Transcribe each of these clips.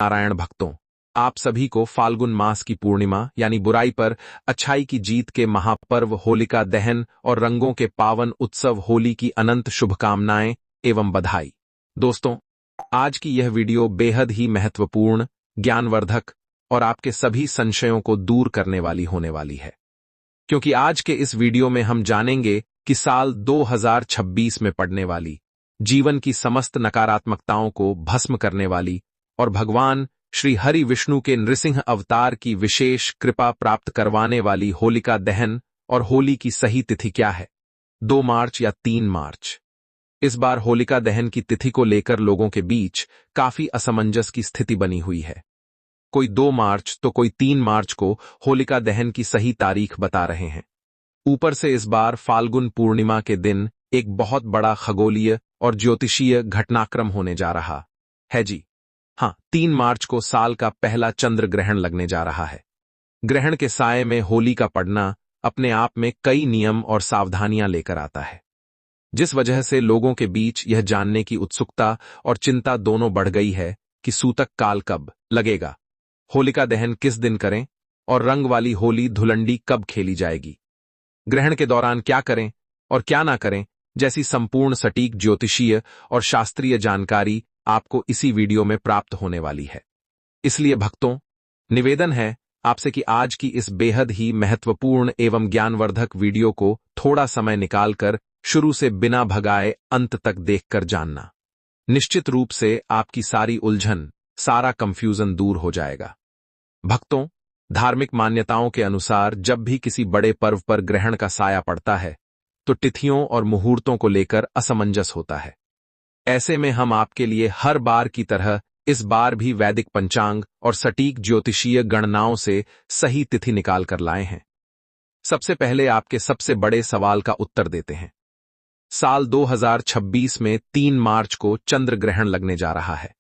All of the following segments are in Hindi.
नारायण भक्तों, आप सभी को फाल्गुन मास की पूर्णिमा यानी बुराई पर अच्छाई की जीत के महापर्व होलिका दहन और रंगों के पावन उत्सव होली की अनंत शुभकामनाएं एवं बधाई। दोस्तों, आज की यह वीडियो बेहद ही महत्वपूर्ण, ज्ञानवर्धक और आपके सभी संशयों को दूर करने वाली होने वाली है, क्योंकि आज के इस वीडियो में हम जानेंगे कि साल 2026 में पड़ने वाली, जीवन की समस्त नकारात्मकताओं को भस्म करने वाली और भगवान श्री हरि विष्णु के नृसिंह अवतार की विशेष कृपा प्राप्त करवाने वाली होलिका दहन और होली की सही तिथि क्या है, 2 मार्च या 3 मार्च। इस बार होलिका दहन की तिथि को लेकर लोगों के बीच काफी असमंजस की स्थिति बनी हुई है। कोई 2 मार्च तो कोई 3 मार्च को होलिका दहन की सही तारीख बता रहे हैं। ऊपर से इस बार फाल्गुन पूर्णिमा के दिन एक बहुत बड़ा खगोलीय और ज्योतिषीय घटनाक्रम होने जा रहा है जी। हाँ, 3 मार्च को साल का पहला चंद्र ग्रहण लगने जा रहा है। ग्रहण के साये में होली का पड़ना अपने आप में कई नियम और सावधानियां लेकर आता है, जिस वजह से लोगों के बीच यह जानने की उत्सुकता और चिंता दोनों बढ़ गई है कि सूतक काल कब लगेगा, होलिका दहन किस दिन करें और रंग वाली होली धुलंडी कब खेली जाएगी, ग्रहण के दौरान क्या करें और क्या ना करें जैसी संपूर्ण सटीक ज्योतिषीय और शास्त्रीय जानकारी आपको इसी वीडियो में प्राप्त होने वाली है। इसलिए भक्तों, निवेदन है आपसे कि आज की इस बेहद ही महत्वपूर्ण एवं ज्ञानवर्धक वीडियो को थोड़ा समय निकालकर शुरू से बिना भगाए अंत तक देखकर जानना। निश्चित रूप से आपकी सारी उलझन, सारा कंफ्यूजन दूर हो जाएगा। भक्तों, धार्मिक मान्यताओं के अनुसार जब भी किसी बड़े पर्व पर ग्रहण का साया पड़ता है तो तिथियों और मुहूर्तों को लेकर असमंजस होता है। ऐसे में हम आपके लिए हर बार की तरह इस बार भी वैदिक पंचांग और सटीक ज्योतिषीय गणनाओं से सही तिथि निकाल कर लाए हैं। सबसे पहले आपके सबसे बड़े सवाल का उत्तर देते हैं। साल 2026 में 3 मार्च को चंद्र ग्रहण लगने जा रहा है।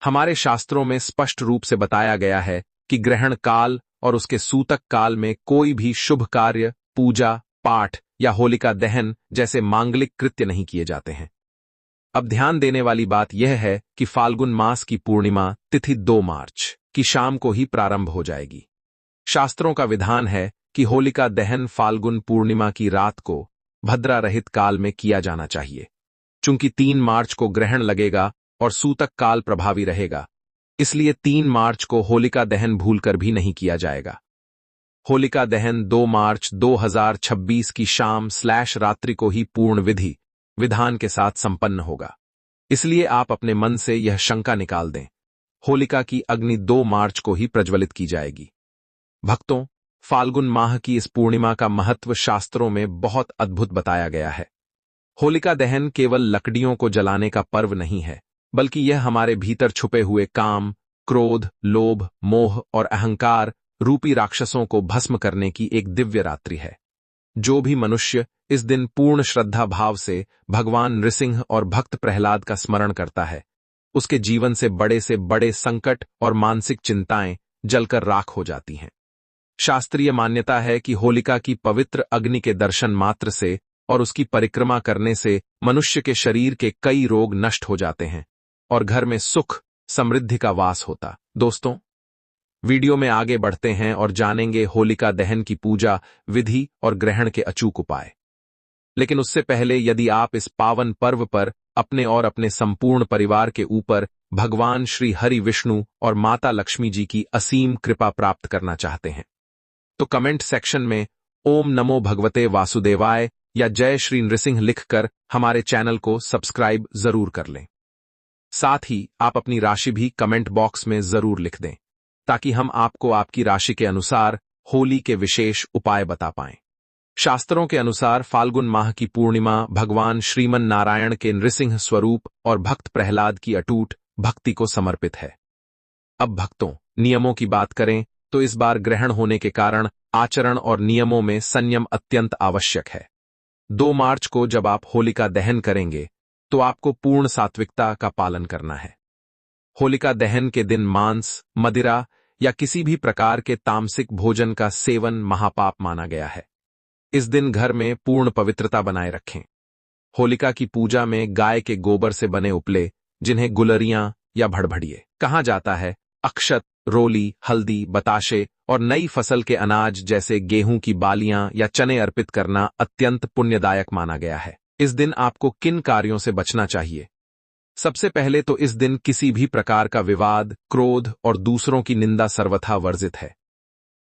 हमारे शास्त्रों में स्पष्ट रूप से बताया गया है कि ग्रहण काल और उसके सूतक काल में कोई भी शुभ कार्य, पूजा पाठ या होलिका दहन जैसे मांगलिक कृत्य नहीं किए जाते हैं। अब ध्यान देने वाली बात यह है कि फाल्गुन मास की पूर्णिमा तिथि 2 मार्च की शाम को ही प्रारंभ हो जाएगी। शास्त्रों का विधान है कि होलिका दहन फाल्गुन पूर्णिमा की रात को भद्रा रहित काल में किया जाना चाहिए। चूंकि 3 मार्च को ग्रहण लगेगा और सूतक काल प्रभावी रहेगा, इसलिए 3 मार्च को होलिका दहन भूलकर भी नहीं किया जाएगा। होलिका दहन 2 मार्च 2026 की शाम/रात्रि को ही पूर्ण विधि विधान के साथ संपन्न होगा। इसलिए आप अपने मन से यह शंका निकाल दें, होलिका की अग्नि 2 मार्च को ही प्रज्वलित की जाएगी। भक्तों, फाल्गुन माह की इस पूर्णिमा का महत्व शास्त्रों में बहुत अद्भुत बताया गया है। होलिका दहन केवल लकड़ियों को जलाने का पर्व नहीं है, बल्कि यह हमारे भीतर छुपे हुए काम, क्रोध, लोभ, मोह और अहंकार रूपी राक्षसों को भस्म करने की एक दिव्य रात्रि है। जो भी मनुष्य इस दिन पूर्ण श्रद्धा भाव से भगवान नृसिंह और भक्त प्रहलाद का स्मरण करता है, उसके जीवन से बड़े संकट और मानसिक चिंताएं जलकर राख हो जाती हैं। शास्त्रीय मान्यता है कि होलिका की पवित्र अग्नि के दर्शन मात्र से और उसकी परिक्रमा करने से मनुष्य के शरीर के कई रोग नष्ट हो जाते हैं और घर में सुख समृद्धि का वास होता। दोस्तों, वीडियो में आगे बढ़ते हैं और जानेंगे होलिका दहन की पूजा विधि और ग्रहण के अचूक उपाय। लेकिन उससे पहले यदि आप इस पावन पर्व पर अपने और अपने संपूर्ण परिवार के ऊपर भगवान श्री हरि विष्णु और माता लक्ष्मी जी की असीम कृपा प्राप्त करना चाहते हैं, तो कमेंट सेक्शन में ओम नमो भगवते वासुदेवाय या जय श्री नृसिंह लिखकर हमारे चैनल को सब्सक्राइब जरूर कर लें। साथ ही आप अपनी राशि भी कमेंट बॉक्स में जरूर लिख दें, ताकि हम आपको आपकी राशि के अनुसार होली के विशेष उपाय बता पाएं। शास्त्रों के अनुसार फाल्गुन माह की पूर्णिमा भगवान श्रीमन नारायण के नृसिंह स्वरूप और भक्त प्रहलाद की अटूट भक्ति को समर्पित है। अब भक्तों, नियमों की बात करें तो इस बार ग्रहण होने के कारण आचरण और नियमों में संयम अत्यंत आवश्यक है। 2 मार्च को जब आप होलिका दहन करेंगे तो आपको पूर्ण सात्विकता का पालन करना है। होलिका दहन के दिन मांस, मदिरा या किसी भी प्रकार के तामसिक भोजन का सेवन महापाप माना गया है। इस दिन घर में पूर्ण पवित्रता बनाए रखें। होलिका की पूजा में गाय के गोबर से बने उपले, जिन्हें गुलरियां या भड़भड़िए कहा जाता है, अक्षत, रोली, हल्दी, बताशे और नई फसल के अनाज जैसे गेहूं की बालियां या चने अर्पित करना अत्यंत पुण्यदायक माना गया है। इस दिन आपको किन कार्यों से बचना चाहिए? सबसे पहले तो इस दिन किसी भी प्रकार का विवाद, क्रोध और दूसरों की निंदा सर्वथा वर्जित है।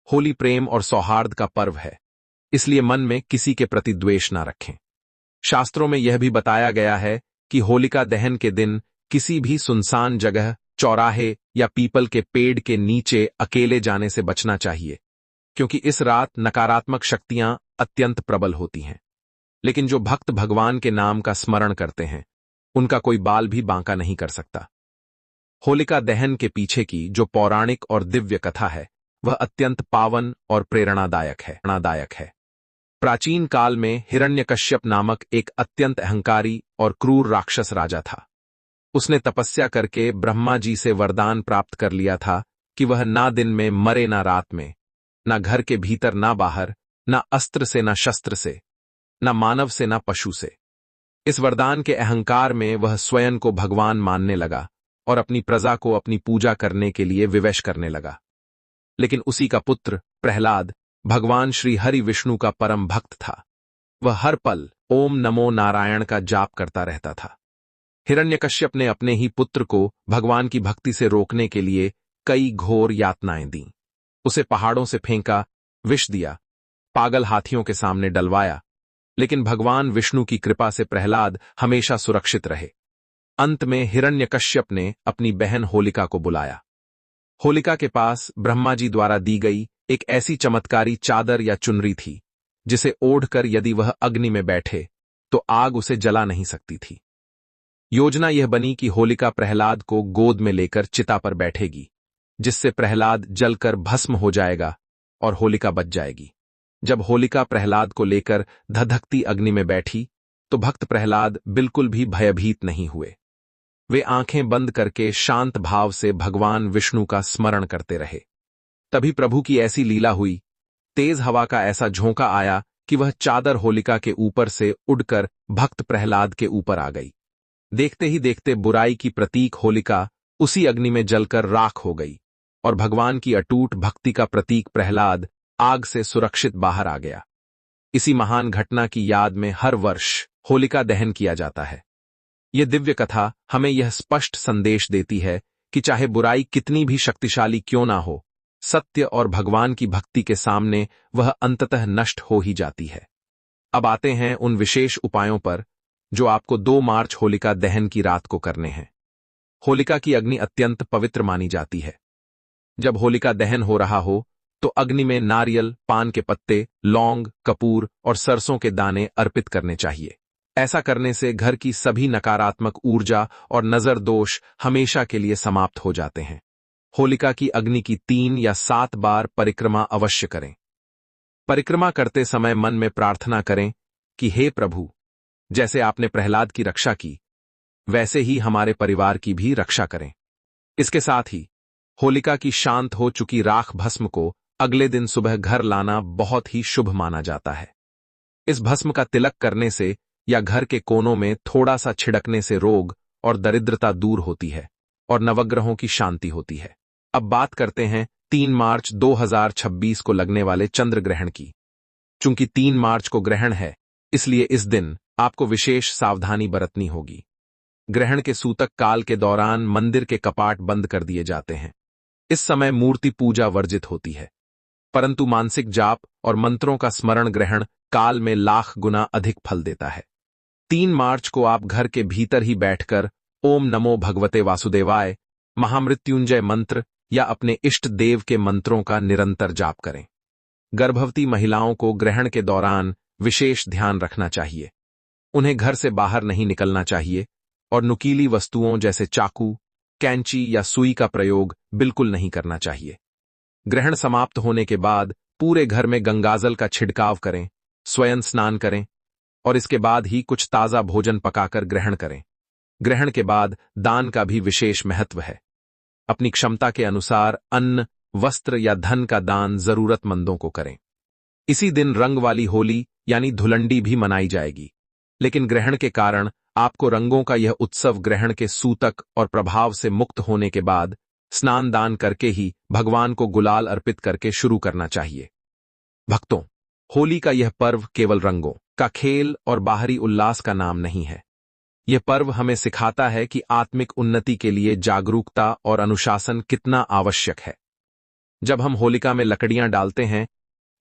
होली प्रेम और सौहार्द का पर्व है, इसलिए मन में किसी के प्रति द्वेष ना रखें। शास्त्रों में यह भी बताया गया है कि होलिका दहन के दिन किसी भी सुनसान जगह, चौराहे या पीपल के पेड़ के नीचे अकेले जाने से बचना चाहिए, क्योंकि इस रात नकारात्मक शक्तियां अत्यंत प्रबल होती हैं। लेकिन जो भक्त भगवान के नाम का स्मरण करते हैं, उनका कोई बाल भी बांका नहीं कर सकता। होलिका दहन के पीछे की जो पौराणिक और दिव्य कथा है, वह अत्यंत पावन और प्रेरणादायक है। प्राचीन काल में हिरण्यकश्यप नामक एक अत्यंत अहंकारी और क्रूर राक्षस राजा था। उसने तपस्या करके ब्रह्मा जी से वरदान प्राप्त कर लिया था कि वह ना दिन में मरे ना रात में, ना घर के भीतर ना बाहर, ना अस्त्र से ना शस्त्र से, ना मानव से ना पशु से। इस वरदान के अहंकार में वह स्वयं को भगवान मानने लगा और अपनी प्रजा को अपनी पूजा करने के लिए विवश करने लगा। लेकिन उसी का पुत्र प्रहलाद भगवान श्री हरि विष्णु का परम भक्त था। वह हर पल ओम नमो नारायण का जाप करता रहता था। हिरण्यकश्यप ने अपने ही पुत्र को भगवान की भक्ति से रोकने के लिए कई घोर यातनाएं दी। उसे पहाड़ों से फेंका, विष दिया, पागल हाथियों के सामने डलवाया, लेकिन भगवान विष्णु की कृपा से प्रहलाद हमेशा सुरक्षित रहे। अंत में हिरण्यकश्यप ने अपनी बहन होलिका को बुलाया। होलिका के पास ब्रह्मा जी द्वारा दी गई एक ऐसी चमत्कारी चादर या चुनरी थी, जिसे ओढ़कर यदि वह अग्नि में बैठे तो आग उसे जला नहीं सकती थी। योजना यह बनी कि होलिका प्रहलाद को गोद में लेकर चिता पर बैठेगी, जिससे प्रहलाद जलकर भस्म हो जाएगा और होलिका बच जाएगी। जब होलिका प्रहलाद को लेकर धधकती अग्नि में बैठी, तो भक्त प्रहलाद बिल्कुल भी भयभीत नहीं हुए। वे आंखें बंद करके शांत भाव से भगवान विष्णु का स्मरण करते रहे। तभी प्रभु की ऐसी लीला हुई, तेज हवा का ऐसा झोंका आया कि वह चादर होलिका के ऊपर से उड़कर भक्त प्रहलाद के ऊपर आ गई। देखते ही देखते बुराई की प्रतीक होलिका उसी अग्नि में जलकर राख हो गई और भगवान की अटूट भक्ति का प्रतीक प्रहलाद आग से सुरक्षित बाहर आ गया। इसी महान घटना की याद में हर वर्ष होलिका दहन किया जाता है। यह दिव्य कथा हमें यह स्पष्ट संदेश देती है कि चाहे बुराई कितनी भी शक्तिशाली क्यों ना हो, सत्य और भगवान की भक्ति के सामने वह अंततः नष्ट हो ही जाती है। अब आते हैं उन विशेष उपायों पर जो आपको 2 मार्च होलिका दहन की रात को करने हैं। होलिका की अग्नि अत्यंत पवित्र मानी जाती है। जब होलिका दहन हो रहा हो तो अग्नि में नारियल, पान के पत्ते, लौंग, कपूर और सरसों के दाने अर्पित करने चाहिए। ऐसा करने से घर की सभी नकारात्मक ऊर्जा और नजर दोष हमेशा के लिए समाप्त हो जाते हैं। होलिका की अग्नि की 3 या 7 बार परिक्रमा अवश्य करें। परिक्रमा करते समय मन में प्रार्थना करें कि हे प्रभु, जैसे आपने प्रहलाद की रक्षा की, वैसे ही हमारे परिवार की भी रक्षा करें। इसके साथ ही होलिका की शांत हो चुकी राख भस्म को अगले दिन सुबह घर लाना बहुत ही शुभ माना जाता है। इस भस्म का तिलक करने से या घर के कोनों में थोड़ा सा छिड़कने से रोग और दरिद्रता दूर होती है और नवग्रहों की शांति होती है। अब बात करते हैं 3 मार्च 2026 को लगने वाले चंद्र ग्रहण की। चूंकि 3 मार्च को ग्रहण है, इसलिए इस दिन आपको विशेष सावधानी बरतनी होगी। ग्रहण के सूतक काल के दौरान मंदिर के कपाट बंद कर दिए जाते हैं। इस समय मूर्ति पूजा वर्जित होती है, परंतु मानसिक जाप और मंत्रों का स्मरण ग्रहण काल में लाख गुना अधिक फल देता है। 3 मार्च को आप घर के भीतर ही बैठकर ओम नमो भगवते वासुदेवाय, महामृत्युंजय मंत्र या अपने इष्ट देव के मंत्रों का निरंतर जाप करें। गर्भवती महिलाओं को ग्रहण के दौरान विशेष ध्यान रखना चाहिए। उन्हें घर से बाहर नहीं निकलना चाहिए और नुकीली वस्तुओं जैसे चाकू, कैंची या सुई का प्रयोग बिल्कुल नहीं करना चाहिए। ग्रहण समाप्त होने के बाद पूरे घर में गंगाजल का छिड़काव करें, स्वयं स्नान करें और इसके बाद ही कुछ ताजा भोजन पकाकर ग्रहण करें। ग्रहण के बाद दान का भी विशेष महत्व है। अपनी क्षमता के अनुसार अन्न, वस्त्र या धन का दान जरूरतमंदों को करें। इसी दिन रंग वाली होली यानी धुलंडी भी मनाई जाएगी, लेकिन ग्रहण के कारण आपको रंगों का यह उत्सव ग्रहण के सूतक और प्रभाव से मुक्त होने के बाद स्नान दान करके ही भगवान को गुलाल अर्पित करके शुरू करना चाहिए। भक्तों, होली का यह पर्व केवल रंगों का खेल और बाहरी उल्लास का नाम नहीं है। यह पर्व हमें सिखाता है कि आत्मिक उन्नति के लिए जागरूकता और अनुशासन कितना आवश्यक है। जब हम होलिका में लकड़ियां डालते हैं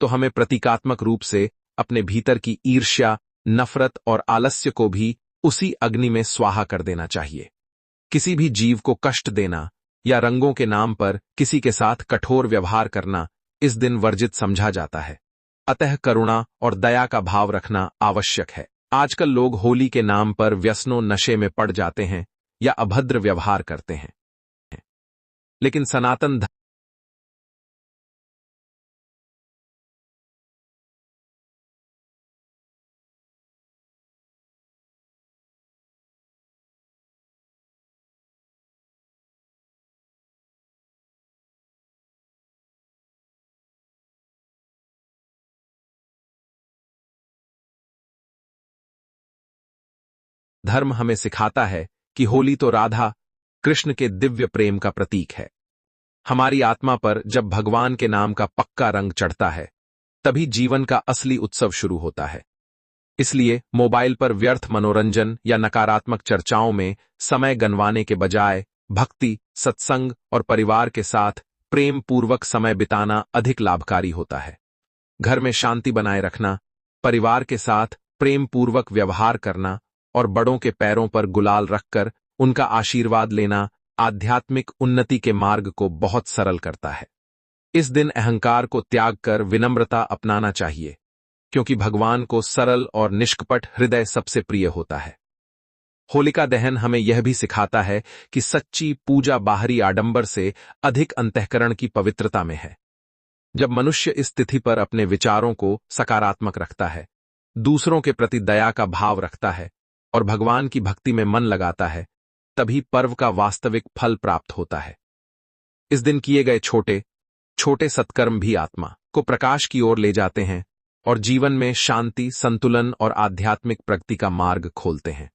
तो हमें प्रतीकात्मक रूप से अपने भीतर की ईर्ष्या, नफरत और आलस्य को भी उसी अग्नि में स्वाहा कर देना चाहिए। किसी भी जीव को कष्ट देना या रंगों के नाम पर किसी के साथ कठोर व्यवहार करना इस दिन वर्जित समझा जाता है। अतः करुणा और दया का भाव रखना आवश्यक है। आजकल लोग होली के नाम पर व्यसनों नशे में पड़ जाते हैं या अभद्र व्यवहार करते हैं, लेकिन सनातन धर्म हमें सिखाता है कि होली तो राधा कृष्ण के दिव्य प्रेम का प्रतीक है। हमारी आत्मा पर जब भगवान के नाम का पक्का रंग चढ़ता है तभी जीवन का असली उत्सव शुरू होता है। इसलिए मोबाइल पर व्यर्थ मनोरंजन या नकारात्मक चर्चाओं में समय गंवाने के बजाय भक्ति, सत्संग और परिवार के साथ प्रेम पूर्वक समय बिताना अधिक लाभकारी होता है। घर में शांति बनाए रखना, परिवार के साथ प्रेम पूर्वक व्यवहार करना और बड़ों के पैरों पर गुलाल रखकर उनका आशीर्वाद लेना आध्यात्मिक उन्नति के मार्ग को बहुत सरल करता है। इस दिन अहंकार को त्याग कर विनम्रता अपनाना चाहिए, क्योंकि भगवान को सरल और निष्कपट हृदय सबसे प्रिय होता है। होलिका दहन हमें यह भी सिखाता है कि सच्ची पूजा बाहरी आडंबर से अधिक अंतःकरण की पवित्रता में है। जब मनुष्य इस तिथि पर अपने विचारों को सकारात्मक रखता है, दूसरों के प्रति दया का भाव रखता है और भगवान की भक्ति में मन लगाता है, तभी पर्व का वास्तविक फल प्राप्त होता है। इस दिन किए गए छोटे छोटे सत्कर्म भी आत्मा को प्रकाश की ओर ले जाते हैं और जीवन में शांति, संतुलन और आध्यात्मिक प्रगति का मार्ग खोलते हैं।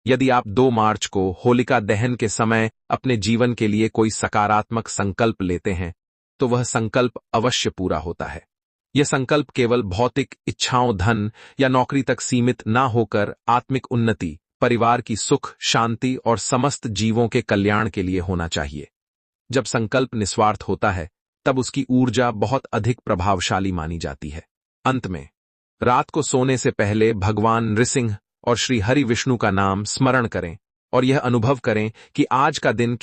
यदि आप 2 मार्च को होलिका दहन के समय अपने जीवन के लिए कोई सकारात्मक संकल्प लेते हैं तो वह संकल्प अवश्य पूरा होता है। यह संकल्प केवल भौतिक इच्छाओं, धन या नौकरी तक सीमित ना होकर आत्मिक उन्नति, परिवार की सुख, शांति और समस्त जीवों के कल्याण के लिए होना चाहिए। जब संकल्प निस्वार्थ होता है तब उसकी ऊर्जा बहुत अधिक प्रभावशाली मानी जाती है। अंत में, रात को सोने से पहले भगवान नृसिंह और श्री हरि विष्णु का नाम स्मरण करें और यह अनुभव करें कि आज का दिन